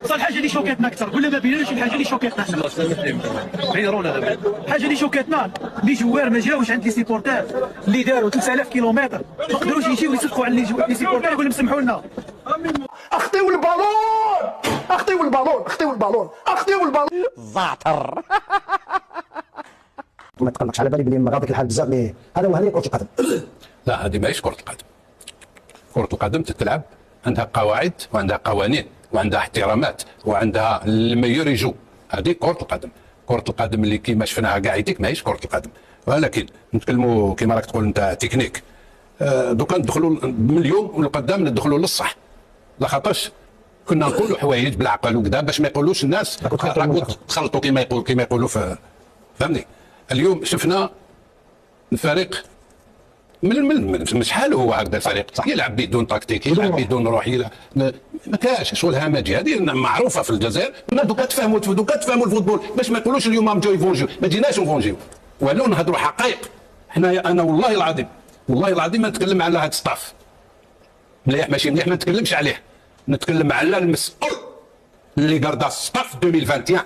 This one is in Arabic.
الحاجه اللي شوكتنا اكثر ولا ما بيناش الحاجه اللي شوكتنا اكثر الحاجه اللي شوكتنا لي جوار ما جاوش عند لي سيبورتير اللي داروا 3000 كيلومتر ما قدروش يجيو يصدقوا على لي سيبورتير يقولوا سمحوا لنا. اخطيو البالون اخطيو البالون اخطيو البالون اخطيو البالون زعتر. ما تقلقش على بالي بلي مغاضك الحال بزاف، مي هذا هو هذه كرة القدم. لا هذه ماهيش كرة القدم. كرة القدم تتلعب عندها قواعد وعندها قوانين وعندها احترامات وعندها الميور يجو. هذه كرة القدم. كرة القدم اللي كيما شفناها كاع يديك ماهيش كرة القدم. ولكن نتكلموا كيما راك تقول انت تكنيك. دوكا ندخلوا من اليوم لقدام ندخلوا للصح. لاخاطرش كنا نقولوا حوايج بالعقل وكذا باش ما يقولوش الناس راكم تخلطوا كيما يقولوا فهمني. اليوم شفنا الفريق من شحال هو هكذا الفريق يلعب بدون تكتيك، يلعب بدون روح، ما كاش شغل همجي. هذه معروفه في الجزائر. دوكا تفهموا الفوتبول باش ما يقولوش اليوم راهم جاو يفونجيو. ما جيناش نفونجيو ولو نهضروا حقائق. انا والله العظيم ما نتكلم على هذا الستاف مليح ماشي مليح، ما نتكلمش عليه، نتكلم على المسؤول اللي قردا الستاف 2021